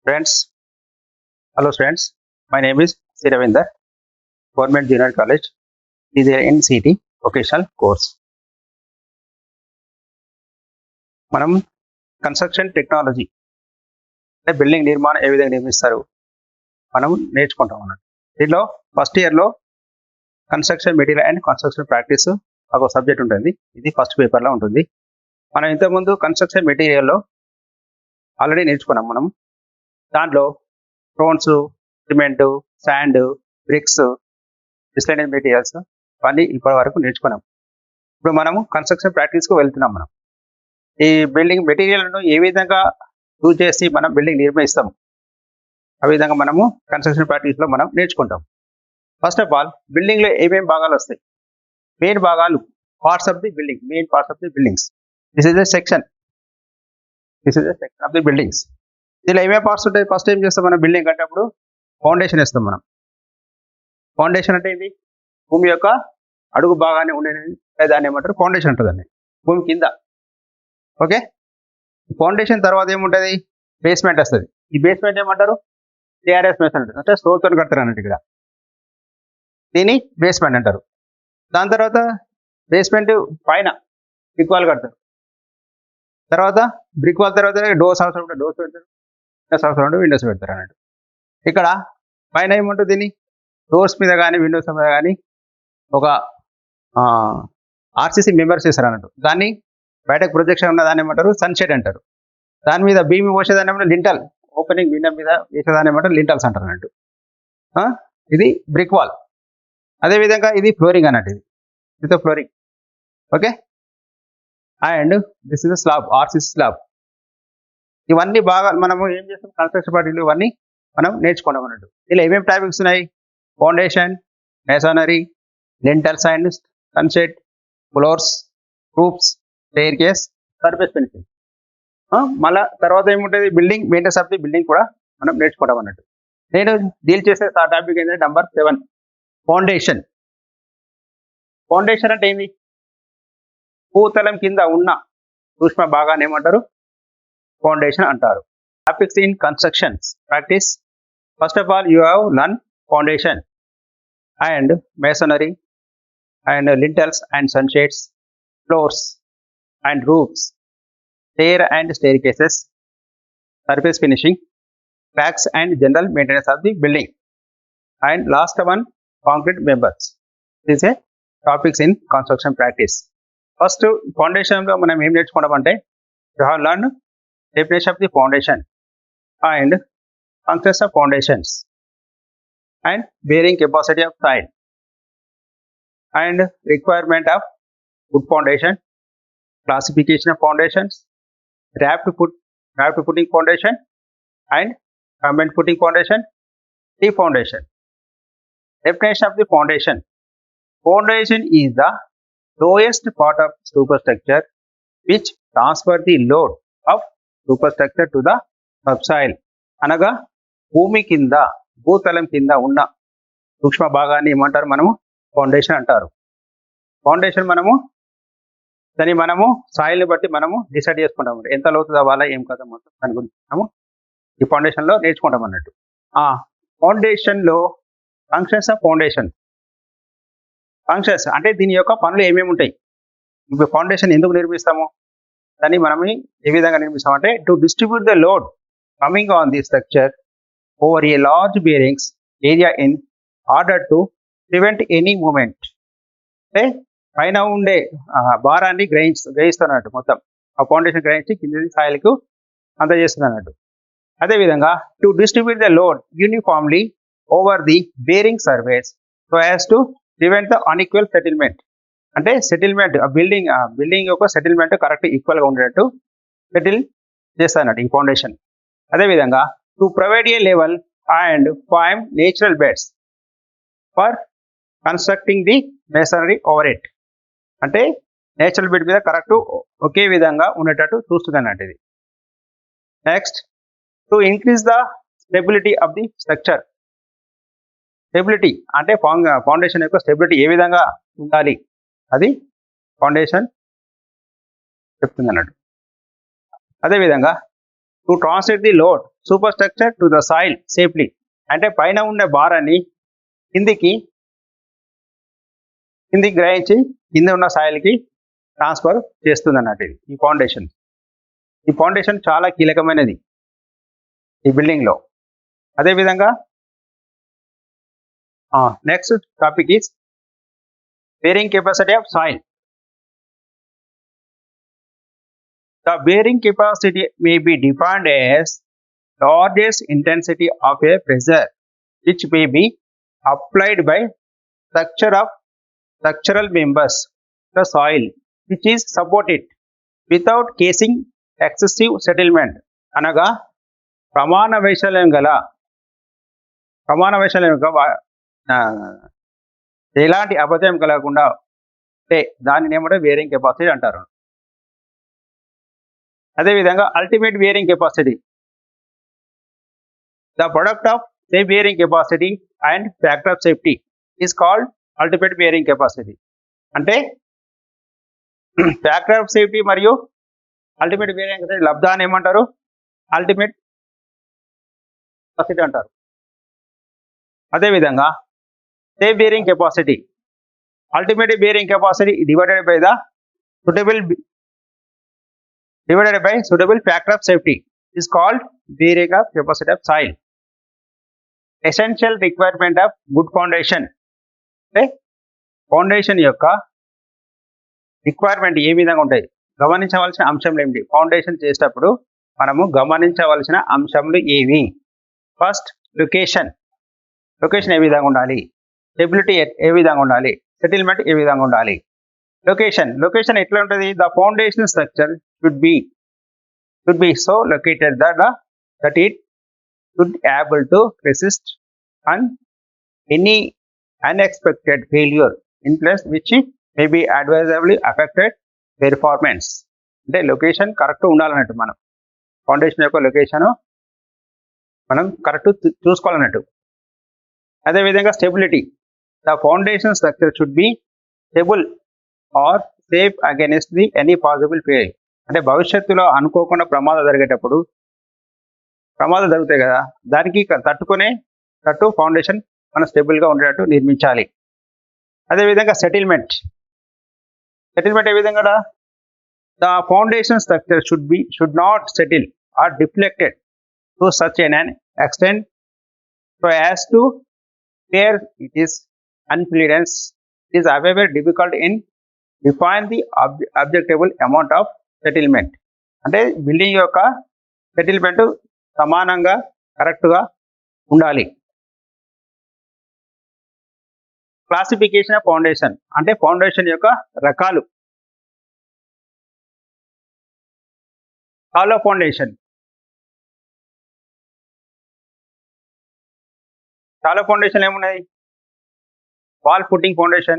Friends, hello friends. My name is C. Ravinder, Government Junior College. This is an NCT vocational course. మనం construction technology అంటే building నిర్మాణం ఏ విధంగా నిర్మిస్తారు మనం నేర్చుకుంటాం అన్నట్టు. దీంట్లో ఫస్ట్ ఇయర్లో construction material and construction practice ఒక సబ్జెక్ట్ ఉంటుంది. ఇది ఫస్ట్ పేపర్లో ఉంటుంది. మనం ఇంతకుముందు కన్స్ట్రక్షన్ మెటీరియల్లో ఆల్రెడీ నేర్చుకున్నాం. మనం దాంట్లో stones, cement, sand, bricks, miscellaneous materials ఇవన్నీ ఇప్పటి వరకు నేర్చుకున్నాం. ఇప్పుడు మనము కన్స్ట్రక్షన్ ప్రాక్టీస్కు వెళ్తున్నాం. మనం ఈ బిల్డింగ్ మెటీరియల్ను ఏ విధంగా యూజ్ చేసి మనం బిల్డింగ్ నిర్మిస్తాము ఆ విధంగా మనము కన్స్ట్రక్షన్ ప్రాక్టీస్లో మనం నేర్చుకుంటాం. ఫస్ట్ ఆఫ్ ఆల్ బిల్డింగ్లో ఏమేమి భాగాలు వస్తాయి, మెయిన్ భాగాలు, parts of the building, main parts of the buildings. This is the section of the buildings. దీనిలో ఏమేమి పార్ట్స్ ఉంటాయి? ఫస్ట్ ఏం చేస్తాం మనం బిల్డింగ్ కట్టేటప్పుడు ఫౌండేషన్ వేస్తాం. మనం ఫౌండేషన్ అంటే ఇది భూమి యొక్క అడుగు భాగాన్ని ఉండే దాన్ని ఏమంటారు? ఫౌండేషన్ ఉంటుందండి, భూమి కింద. ఓకే, ఫౌండేషన్ తర్వాత ఏముంటుంది? బేస్మెంట్ వస్తుంది. ఈ బేస్మెంట్ ఏమంటారు? టీఆర్ఎస్ బేస్మెంట్ అంటే స్టోర్తో కడతారు అన్నట్టు. ఇక్కడ దీన్ని బేస్మెంట్ అంటారు. దాని తర్వాత బేస్మెంట్ పైన బ్రిక్ వాల్ కడతారు. తర్వాత బ్రిక్ వాల్ తర్వాత డోర్స్ అవసరం ఉంటే డోర్స్ పెడతారు, విండోస్ అవసరం ఉంటే విండోస్ పెడతారు అన్నట్టు. ఇక్కడ పైన ఏముంటుంది? దీన్ని డోర్స్ మీద కానీ విండోస్ మీద కానీ ఒక ఆర్సీసీ మెంబర్స్ చేస్తారు అన్నట్టు. దాన్ని బయటకు ప్రొజెక్షన్ ఉన్న దాన్ని ఏమంటారు? సన్షెడ్ అంటారు. దాని మీద భీమి పోసేదాన్ని ఏమంటారు? లింటల్. ఓపెనింగ్ విండో మీద వేసేదాన్ని ఏమంటారు? లింటల్స్ అంటారు అన్నట్టు. ఇది బ్రిక్ వాల్. అదేవిధంగా ఇది ఫ్లోరింగ్ అన్నట్టు. ఇది flooring. Okay, and this is slab, RCC slab. ఇవన్నీ బాగా మనము ఏం చేస్తాం? కన్స్ట్రక్షన్ పార్టీలు ఇవన్నీ మనం నేర్చుకుంటాం అన్నట్టు. ఇలా ఏమేమి టాపిక్స్ ఉన్నాయి? Foundation, masonry, lintels and సన్షెడ్, floors, roofs, stair case, surface finishing. మళ్ళీ తర్వాత ఏముంటుంది? Building maintenance of the building కూడా మనం నేర్చుకుంటాం అన్నట్టు. నేను డీల్ చేసే ఆ టాపిక్ ఏంటంటే నెంబర్ 7, ఫౌండేషన్. ఫౌండేషన్ అంటే ఏంది? భూతలం కింద ఉన్న సూక్ష్మ భాగాన్ని ఏమంటారు? ఫౌండేషన్ అంటారు. Topics in constructions practice. First of all you have learn foundation and masonry and lintels and sunshades, floors and roofs, stair and staircases, surface finishing, cracks and general maintenance of the building, and last one, concrete members. This is a topics in construction practice. First, foundation lo manam em nechukunnamante you have learned definition of the foundation and functions of foundations and bearing capacity of soil and requirement of good foundation, classification of foundations, raft footing foundation and combined footing foundation, T foundation. Definition of the foundation. Foundation is the lowest part of superstructure which transfer the load of superstructure to the subsoil. అనగా భూమి కింద, భూతలం కింద ఉన్న సూక్ష్మ భాగాన్ని ఏమంటారు? మనము foundation అంటారు. ఫౌండేషన్ దాన్ని మనము సాయిల్ని బట్టి మనము డిసైడ్ చేసుకుంటాము. ఎంత లోతు తవ్వాలా, ఏం కదా, మొత్తం దాని గురించి మనము ఈ ఫౌండేషన్లో నేర్చుకుంటాం అన్నట్టు. ఫౌండేషన్లో ఫంక్షన్స్ ఆఫ్ ఫౌండేషన్. ఫంక్షన్స్ అంటే దీని యొక్క పనులు ఏమేమి ఉంటాయి? ఇప్పుడు ఫౌండేషన్ ఎందుకు నిర్మిస్తాము, దాన్ని మనం ఏ విధంగా నిర్మిస్తామంటే to distribute the load coming on the structure over a large bearings area in order to prevent any moment. అంటే పైన ఉండే భారాన్ని గ్రహిస్తున్నట్టు, మొత్తం ఆ ఫౌండేషన్ గ్రహించి కింది సాయిల్కు అందజేస్తున్నట్టు. అదేవిధంగా to distribute the load uniformly over the bearing surface so as to prevent the unequal settlement. అంటే సెటిల్మెంట్ బిల్డింగ్ యొక్క సెటిల్మెంట్ కరెక్ట్ ఈక్వల్గా ఉండేటట్టు సెటిల్ చేస్తానట్టు ఈ ఫౌండేషన్. అదేవిధంగా to provide a level and form natural beds for constructing the masonry over it. అంటే natural bed మీద correct ఒకే విధంగా ఉండేటట్టు చూస్తుంది అన్నట్టు ఇది. Next, to increase the stability of the structure. Stability అంటే ఫౌండేషన్ యొక్క స్టెబిలిటీ ఏ విధంగా ఉండాలి అది ఫౌండేషన్ చెప్తుంది అన్నట్టు. అదేవిధంగా to translate the load super structure to the soil safely. అంటే పైన ఉన్న భారాన్ని కిందికి గ్రహించి కింద ఉన్న సాయిల్కి ట్రాన్స్ఫర్ చేస్తుంది అన్నట్టు ఈ ఫౌండేషన్. ఈ ఫౌండేషన్ చాలా కీలకమైనది ఈ బిల్డింగ్లో. అదేవిధంగా next topic is bearing capacity of soil. The bearing capacity may be defined as largest intensity of a pressure which may be applied by structural members the soil which is supported without causing excessive settlement. అనగా ప్రమాణ వైశాల్యం గల ఎలాంటి అపజయం కలగకుండా అంటే దానిని ఏమంటే వేరింగ్ కెపాసిటీ అంటారు. అదేవిధంగా ultimate wearing capacity, the product of safe wearing capacity and factor of safety is called ultimate wearing capacity. అంటే ఫ్యాక్టర్ ఆఫ్ సేఫ్టీ మరియు అల్టిమేట్ వేరింగ్ కెపాసిటీ లబ్ధాన్ని ఏమంటారు? అల్టిమేట్ కెపాసిటీ అంటారు. అదేవిధంగా safe bearing capacity, ultimate bearing capacity divided by suitable factor of safety is called bearing of capacity of soil. Essential requirement of good foundation. అంటే foundation యొక్క requirement ఏ విధంగా ఉంటాయి, గమనించవలసిన అంశంలు ఏమిటి? Foundation చేసేటప్పుడు మనము గమనించవలసిన అంశంలు ఏవి? ఫస్ట్ లొకేషన్ ఏ విధంగా ఉండాలి, స్టెబిలిటీ ఏ విధంగా ఉండాలి, సెటిల్మెంట్ ఏ విధంగా ఉండాలి. లొకేషన్ ఎట్లా ఉంటుంది? The foundation structure should be so located that it should able to resist and any unexpected failure in place which may be advisably affected performance. అంటే లొకేషన్ కరెక్ట్ ఉండాలన్నట్టు, మనం ఫౌండేషన్ యొక్క లొకేషన్ మనం కరెక్ట్ చూసుకోవాలన్నట్టు. అదేవిధంగా stability, the foundation structure should be stable or safe against any possible fail. అంటే భవిష్యత్తులో అనుకోకుండా ప్రమాదం జరుగుతాయి కదా, దానికి తట్టు ఫౌండేషన్ మనం స్టేబుల్గా ఉండేటట్టు నిర్మించాలి. అదేవిధంగా సెటిల్మెంట్ ఏ విధంగా? The foundation structure should not settle or deflected to such an extent so as to where it is unpleasant is however difficult in define the objectable amount of settlement. అంటే building యొక్క settlement సమానంగా కరెక్ట్గా ఉండాలి. Classification of foundation అంటే foundation యొక్క రకాలు. Hollow foundation ఏమున్నాయి? wall footing foundation,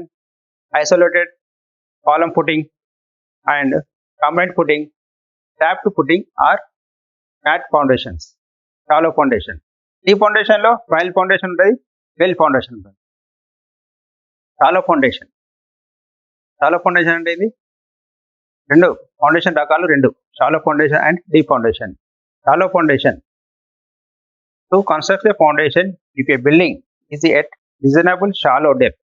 isolated column footing and combined footing, tapped footing are mat foundations. Shallow foundation. ఈ ఫౌండేషన్ లో ఫైల్ ఫౌండేషన్ ఉంటుంది, వెల్ ఫౌండేషన్ ఉంటుంది. షాలో ఫౌండేషన్ అంటే ఇది రెండు ఫౌండేషన్ రకాలు, shallow foundation and deep foundation. Shallow foundation to construct a foundation if a building is at reasonable shallow depth,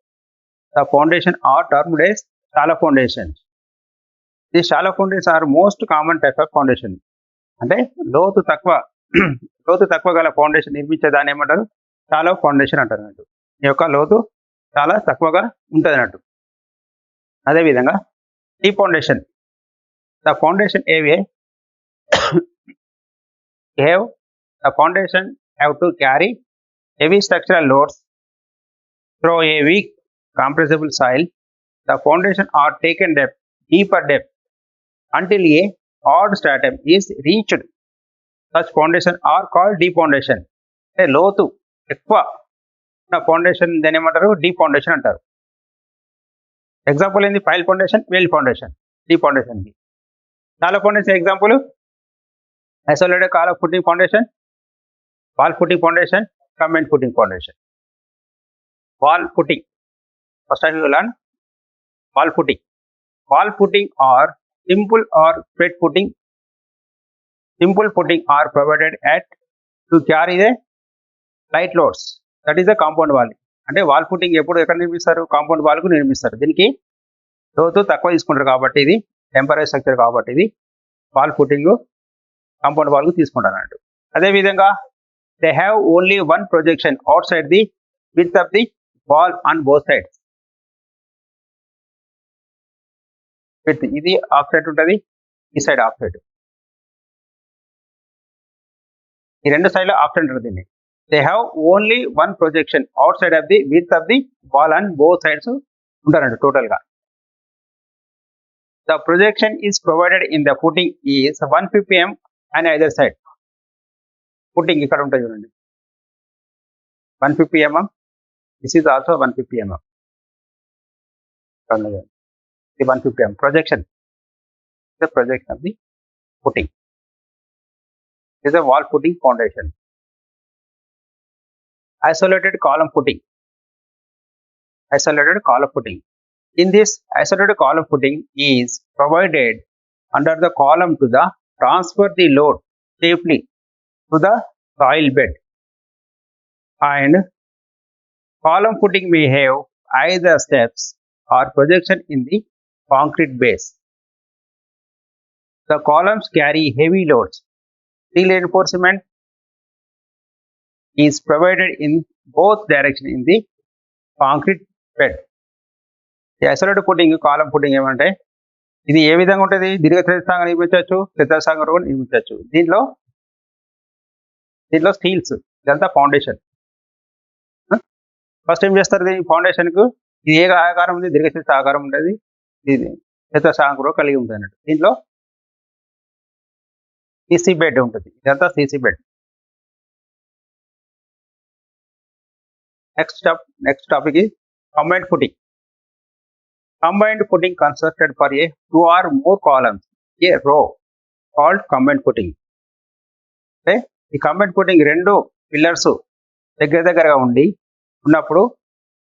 the foundation are termed as shallow foundations. These shallow foundations are most common type of foundation. అంటే లోతు తక్కువ గల foundation నిర్మించే దాన్ని ఏమంటారు? Shallow foundation అంటారు అన్నట్టు. ఈ యొక్క లోతు చాలా తక్కువగా ఉంటుంది అన్నట్టు. అదేవిధంగా deep foundation, the foundation the foundation have to carry heavy structural loads through a weak compressible soil. The foundation are taken deeper depth until a hard stratum is reached. Such foundation are called deep foundation. అంటే లోతు ఎక్కువ ఉన్న foundation దాన్ని ఏమంటారు? Deep foundation అంటారు. Example ఏంది? File foundation, well foundation. Deep foundation కి చాలా foundation example isolated column footing foundation, wall footing foundation, combined footing foundation. Wall footing, first time you learn wall footing. Wall footing or simple or spread footing. Simple footing are provided at to carry the light loads, that is the compound wall. అంటే wall footing ఎప్పుడు ఎక్కడ నిర్మిస్తారు? Compound వాల్కు నిర్మిస్తారు. దీనికి లోతు తక్కువ తీసుకుంటారు కాబట్టి ఇది టెంపరీ స్ట్రక్చర్ కాబట్టి ఇది వాల్ ఫుటింగ్ కాంపౌండ్ వాల్కు తీసుకుంటారు అన్నట్టు. అదేవిధంగా they have only one projection out side the width of the wall on both sides. With ఇది ఆఫ్ సైడ్ ఉంటుంది, ఈ సైడ్ ఆఫ్ సైడ్, ఈ రెండు సైడ్లో ఆఫ్ సైడ్ ఉంటుంది దీన్ని. They have only one projection out side of the width of the wall and both sides ఉంటారండి టోటల్గా. The projection is provided in the footing is 150 mm and either side. Footing ఇక్కడ ఉంటుంది చూడండి, 150 mm. This is also 150 mm. The 150 mm projection, the projection of the footing. This is a wall footing foundation. Isolated column footing. Isolated column footing. In this isolated column footing is provided under the column to the transfer the load safely to the soil bed. And column footing may have either steps or projection in the concrete base. The columns carry heavy loads. Steel reinforcement is provided in both directions in the concrete bed. ఈ isolated footing కాలం footing ఏమంటే ఇది ఏ విధంగా ఉంటుంది? దీర్ఘచతురస్రంగా నిర్మించవచ్చు, చతురస్రంగా కూడా నిర్మించవచ్చు. దీంట్లో స్టీల్స్, ఇదంతా ఫౌండేషన్. ఫస్ట్ ఏం చేస్తారు? దీని ఫౌండేషన్కు ఇది ఏ ఆకారం ఉంది? దీర్ఘచతురస్ర ఆకారం ఉంటుంది, ఇది చతురస్రాంగం కూడా కలిగి ఉంటుంది అన్నట్టు. దీంట్లో సీసీ బెడ్ ఉంటుంది, ఇదంతా CC bed. Next topic is combined footing. Combined footing constructed for a 2 or more columns, a row, called combined footing. అంటే ఈ కంబైన్డ్ ఫుటింగ్ రెండు పిల్లర్స్ దగ్గరగా ఉన్నప్పుడు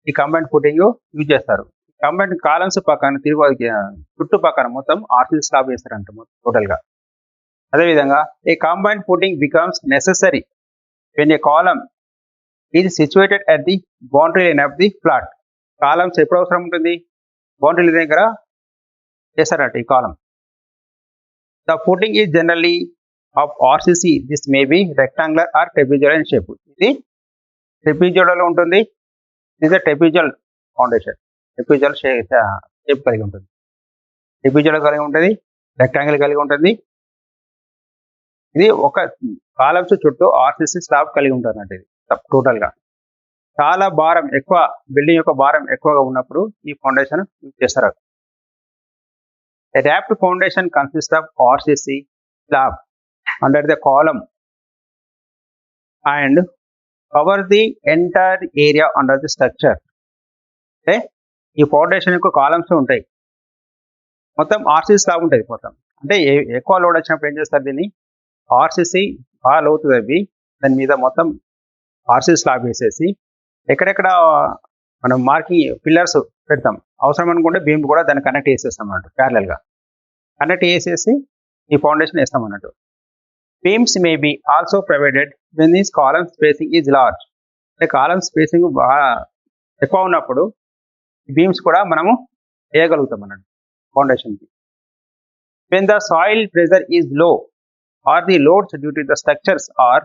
ఈ కంబైన్డ్ ఫుటింగ్ యూజ్ చేస్తారు. కంబైన్డ్ కాలమ్స్ పక్కన చుట్టుపక్కన మొత్తం ఆర్సీసీ స్లాబ్ వేస్తారంట టోటల్గా. అదేవిధంగా a combined footing becomes necessary when a column ఇది situated at the boundary line of the plot. Columns ఎప్పుడు అవసరం ఉంటుంది? బౌండరీ లైన్ దగ్గర చేస్తారంట ఈ column. The footing is generally of RCC. This may be rectangular or trapezoidal in shape. ఇది trapezoidal ఉంటుంది, ఇది ట్రెపిజాయిడల్ ఫౌండేషన్, ట్రెపిజాయిడల్ షేప్ కలిగి ఉంటుంది, ట్రెపిజాయిడల్ కలిగి ఉంటుంది, రెక్టాంగిల్ కలిగి ఉంటుంది. ఇది ఒక కాలమ్స్ చుట్టూ ఆర్సీసీ స్లాబ్ కలిగి ఉంటుంది అంటే ఇది టోటల్గా. చాలా భారం ఎక్కువ, బిల్డింగ్ యొక్క భారం ఎక్కువగా ఉన్నప్పుడు ఈ ఫౌండేషన్ యూజ్ చేస్తారు. A wrapped foundation consists of RCC slab under the column and cover the entire area under the structure. అంటే ఈ ఫౌండేషన్ యొక్క కాలమ్స్ ఉంటాయి, మొత్తం ఆర్సీసీ స్లాబ్ ఉంటుంది మొత్తం. అంటే ఎక్కువ లోడ్ వచ్చినప్పుడు ఏం చేస్తారు? దీన్ని ఆర్సీసీ బాగా లోతుంది అవి, దాని మీద మొత్తం ఆర్సీసీ స్లాబ్ వేసేసి ఎక్కడెక్కడ మనం మార్కింగ్ పిల్లర్స్ పెడతాం, అవసరం అనుకుంటే బీమ్ కూడా దాన్ని కనెక్ట్ చేసేస్తాం అన్నట్టు, ప్యారలల్గా కనెక్ట్ చేసేసి ఈ ఫౌండేషన్ వేస్తాం అన్నట్టు. Beams may be also provided when this column spacing is large. అంటే కాలమ్ స్పేసింగ్ బాగా ఎక్కువ ఉన్నప్పుడు బీమ్స్ కూడా మనము వేయగలుగుతాం అన్నట్టు ఫౌండేషన్కి. When the soil pressure is low or the loads due to the structures are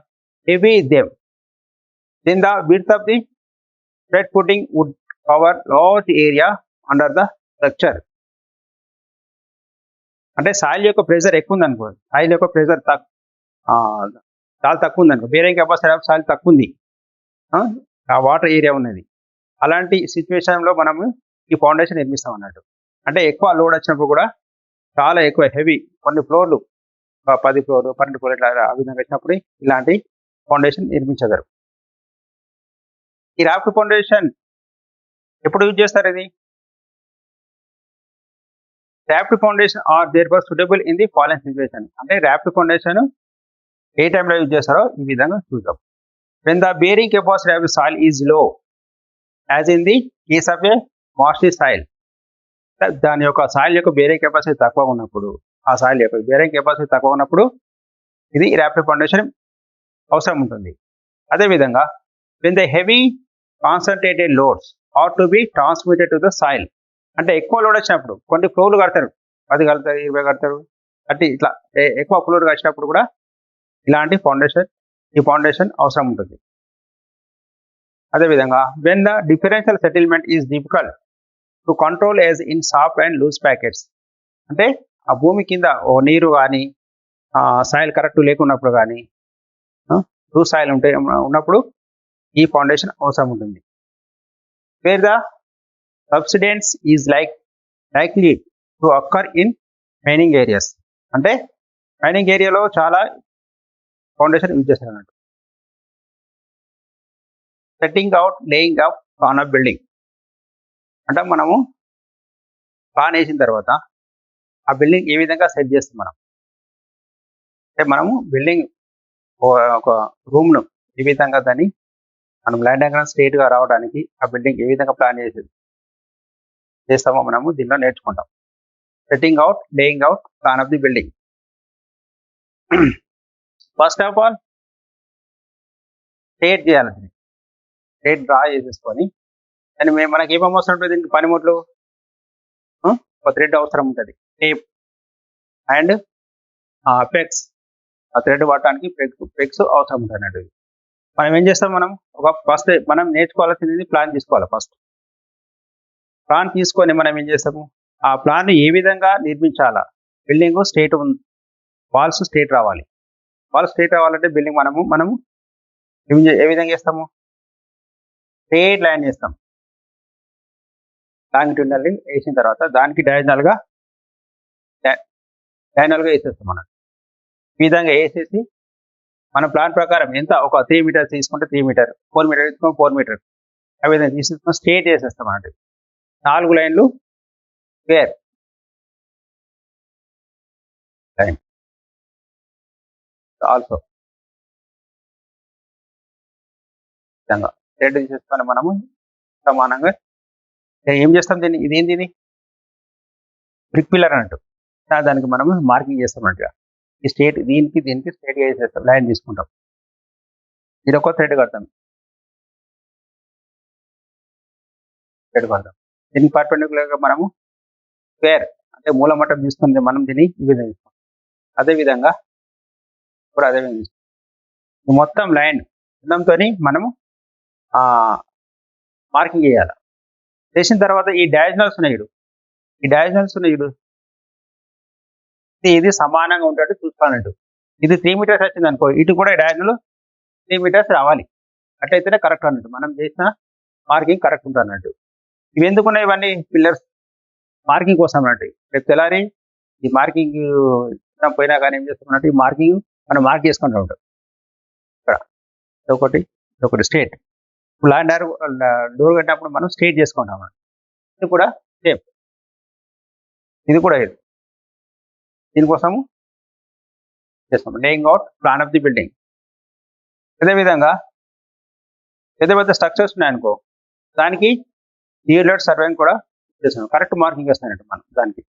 heavy them, then the width of the spread footing would cover large area under the structure. అంటే soil యొక్క pressure ఎక్కువ ఉంది అనుకో, soil యొక్క pressure చాలా తక్కువ ఉంది అనుకో, బేరింగ్ కెపాసిటీ ఆఫ్ సాయిల్ తక్కువ ఉంది, ఆ వాటర్ ఏరియా ఉన్నది, అలాంటి సిచ్యువేషన్లో మనము ఈ ఫౌండేషన్ నిర్మిస్తాం అన్నట్టు. అంటే ఎక్కువ లోడ్ వచ్చినప్పుడు కూడా చాలా ఎక్కువ హెవీ, కొన్ని ఫ్లోర్లు 10 ఫ్లోర్లు 12 ఫ్లోర్లు ఇట్లా ఆ విధంగా వచ్చినప్పుడు ఇలాంటి ఫౌండేషన్ నిర్మించగలరు. ఈ రాఫ్ట్ ఫౌండేషన్ ఎప్పుడు యూజ్ చేస్తారు? ఇది raft foundation are therefore suitable in the following situation. అంటే రాఫ్ట్ ఫౌండేషన్ ఏ టైంలో యూజ్ చేస్తారో ఈ విధంగా చూద్దాం. When the bearing capacity of soil is low, as in the case of a marshy soil. దాని యొక్క సాయిల్ యొక్క బేరింగ్ కెపాసిటీ తక్కువ ఉన్నప్పుడు, ఆ సాయిల్ యొక్క బేరింగ్ కెపాసిటీ తక్కువ ఉన్నప్పుడు ఇది రాఫ్ట్ ఫౌండేషన్ అవసరం ఉంటుంది. అదేవిధంగా when the heavy concentrated loads are to be transmitted to the soil, అంటే ఎక్కువ లోడ్ వచ్చినప్పుడు కొన్ని ఫ్లోర్లు కడతారు, 10 కడతారు, 20 కడతారు, అంటే ఇట్లా ఎక్కువ ఫ్లోర్ వచ్చినప్పుడు కూడా ఇలాంటి ఈ ఫౌండేషన్ అవసరం ఉంటుంది. అదేవిధంగా when the differential settlement is difficult to control as in soft and loose packets, అంటే ఆ భూమి కింద ఓ నీరు కానీ సాయిల్ కరెక్ట్ లేకున్నప్పుడు కానీ లూజ్ సాయిల్ ఉన్నప్పుడు ఈ ఫౌండేషన్ అవసరం ఉంటుంది. Wear the subsidence is likely to occur in mining areas, అంటే మైనింగ్ ఏరియాలో చాలా ఫౌండేషన్ యూజ్ చేస్తారు అన్నట్టు. Setting out laying of plan of building, అంటే మనము ప్లాన్ వేసిన తర్వాత ఆ బిల్డింగ్ ఏ విధంగా సెట్ చేస్తాం మనం, అంటే మనము బిల్డింగ్ ఒక రూమ్ను ఏ విధంగా దాన్ని మనం ల్యాండ్ డయాగ్రామ్ స్ట్రైట్గా రావడానికి ఆ బిల్డింగ్ ఏ విధంగా ప్లాన్ చేస్తామో మనము దీనిలో నేర్చుకుంటాం. Setting out laying out plan of the building. First of all straight చేయాలి, స్ట్రేట్ డ్రా చేసేసుకొని దాన్ని మనకి ఏం అవసరం ఉంటుంది, దీనికి పనిముట్లు ఒక థ్రెడ్ అవసరం ఉంటుంది, టేప్ అండ్ పెగ్స్, ఆ థ్రెడ్ వాడటానికి పెగ్స్ అవసరం ఉంటుంది అన్నట్టు. మనం ఏం చేస్తాం, ఫస్ట్ మనం నేర్చుకోవాల్సింది ప్లాన్ తీసుకోవాలి. ఫస్ట్ ప్లాన్ తీసుకొని మనం ఏం చేస్తాము, ఆ ప్లాన్ ఏ విధంగా నిర్మించాలా, బిల్డింగ్ స్ట్రేట్ వాల్స్ స్ట్రేట్ రావాలి. వాల్స్ స్ట్రేట్ రావాలంటే బిల్డింగ్ మనము ఏ విధంగా చేస్తాము, స్ట్రేట్ లైన్ చేస్తాం. లాంగిట్యూడినల్ వేసిన తర్వాత దానికి డయాగ్నల్గా వేసేస్తాం అన్నట్టు. ఈ విధంగా వేసేసి మన ప్లాన్ ప్రకారం ఎంత ఒక 3 మీటర్స్ తీసుకుంటే 3 మీటర్, 4 మీటర్ తీసుకుంటే 4 మీటర్, ఆ విధంగా తీసుకొని స్ట్రేట్ వేసేస్తాం అన్నట్టు. 4 లైన్లు స్క్వేర్ లైన్ ఆల్సో విధంగా స్ట్రేట్ తీసేసుకొని మనము సమానంగా ఏం చేస్తాం, ఇదేంది బ్రిక్ పిల్లర్ అన్నట్టు. దానికి మనము మార్కింగ్ చేస్తాం అన్నట్టుగా. ఈ స్ట్రేట్ దీనికి స్ట్రేట్గా వేసేస్తాం, లైన్ తీసుకుంటాం. ఇది ఒక థ్రెడ్ కడతాం, దీనికి పర్పెండిక్యులర్గా మనము స్క్వేర్ అంటే మూలమట్టం తీసుకుంటే మనం దీన్ని ఈ విధంగా తీస్తాం. అదేవిధంగా ఇప్పుడు తీస్తాం. మొత్తం లైన్ ఉందంతో మనము మార్కింగ్ చేయాలి. చేసిన తర్వాత ఈ డయాగ్నల్స్ ఉన్నాయి, ఇది సమానంగా ఉండేట్టు చూసుకోవాలంటూ. ఇది 3 మీటర్స్ వచ్చింది అనుకో, ఇటు కూడా డయాగ్నల్ 3 మీటర్స్ రావాలి. అట్లయితేనే కరెక్ట్ అన్నట్టు, మనం చేసిన మార్కింగ్ కరెక్ట్ ఉంటుంది అన్నట్టు. ఇవి ఎందుకున్నాయి, ఇవన్నీ పిల్లర్స్ మార్కింగ్ కోసం అన్నట్టు. రేపు తెల్లారి ఈ మార్కింగ్ పోయినా కానీ ఏం చేస్తామన్నట్టు, ఈ మార్కింగ్ మనం మార్క్ చేసుకుంటూ ఉంటాం. ఇక్కడ ఒకటి స్ట్రేట్, ఇప్పుడు ల్యాండ్ డోర్ కట్టినప్పుడు మనం స్ట్రేట్ చేసుకుంటాం. ఇది కూడా సేమ్, ఇది కూడా దీనికోసము చేస్తాం laying out plan of the building. అదేవిధంగా పెద్ద స్ట్రక్చర్స్ ఉన్నాయనుకో, దానికి థియర్లెట్ సర్వేయింగ్ కూడా చేస్తాం, కరెక్ట్ మార్కింగ్ వేస్తానంట మనం దానికి.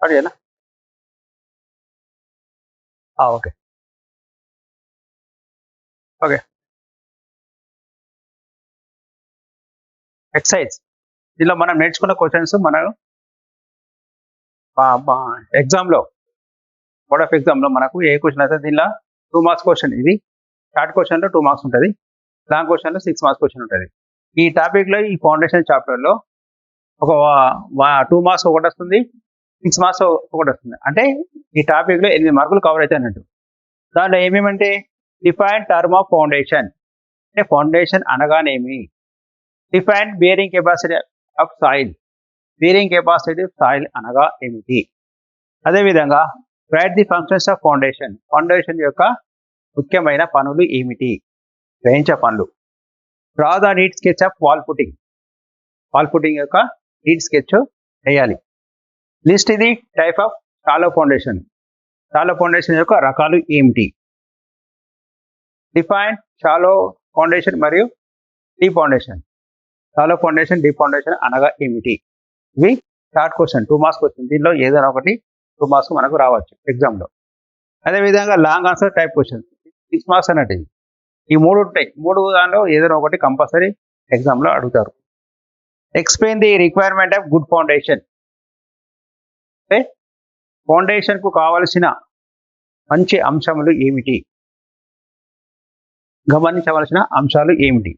అదేనా, ఓకే ఎక్సైజ్. దీనిలో మనం నేర్చుకున్న క్వశ్చన్స్ మనం ఎగ్జామ్లో బోర్డ్ ఆఫ్ ఎగ్జామ్లో మనకు ఏ క్వశ్చన్ అయితే దీనిలో 2 మార్క్స్ క్వశ్చన్. ఇది షార్ట్ క్వశ్చన్లో 2 మార్క్స్ ఉంటుంది, లాంగ్ క్వశ్చన్లో 6 మార్క్స్ క్వశ్చన్ ఉంటుంది. ఈ టాపిక్లో ఈ ఫౌండేషన్ చాప్టర్లో ఒక 2 మార్క్స్ ఒకటి వస్తుంది, 6 మార్క్స్ ఒకటి వస్తుంది. అంటే ఈ టాపిక్లో 8 మార్కులు కవర్ అవుతాయి అన్నట్టు. దాంట్లో ఏమేమంటే డిఫైన్ టర్మ్ ఆఫ్ ఫౌండేషన్, అంటే ఫౌండేషన్ అనగానేమి, define bearing capacity of soil, bearing capacity of soil అనగా ఏమిటి. అదేవిధంగా write the functions of foundation, foundation యొక్క ముఖ్యమైన పనులు ఏమిటి, గ్రహించే పనులు. Draw the neat sketch of wall footing, wall footing యొక్క నీట్ స్కెచ్ వేయాలి. లిస్ట్ ఇది type of shallow foundation, shallow foundation యొక్క రకాలు ఏమిటి. డిఫైన్ షాలో ఫౌండేషన్ మరియు deep foundation, shallow foundation deep foundation అనగా ఏమిటి, ఇవి షార్ట్ క్వశ్చన్ 2 మార్క్స్ క్వశ్చన్, దీనిలో ఏదైనా ఒకటి 2 మార్క్స్ మనకు రావచ్చు ఎగ్జామ్లో. అదేవిధంగా long answer type question 6 marks అన్నట్టు ఈ 3 ఉంటాయి. 3 దానిలో ఏదైనా ఒకటి కంపల్సరీ ఎగ్జామ్లో అడుగుతారు. Explain the requirement of good foundation. అంటే ఫౌండేషన్కు కావలసిన మంచి అంశములు ఏమిటి, గమనించవలసిన అంశాలు ఏమిటి.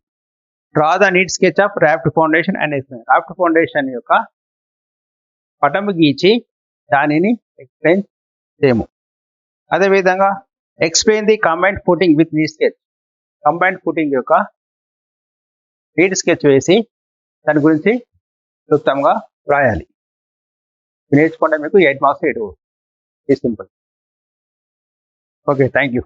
Draw the neat sketch of raft foundation and explain. Raft foundation యొక్క పటము గీచి దానిని ఎక్స్ప్లెయిన్ చేయము. అదేవిధంగా explain the combined footing with neat sketch. Combined footing యొక్క నీట్ స్కెచ్ వేసి దాని గురించి క్లుప్తంగా రాయాలి. నేర్చుకుంటే మీకు 8 marks 8 simple. Okay, thank you.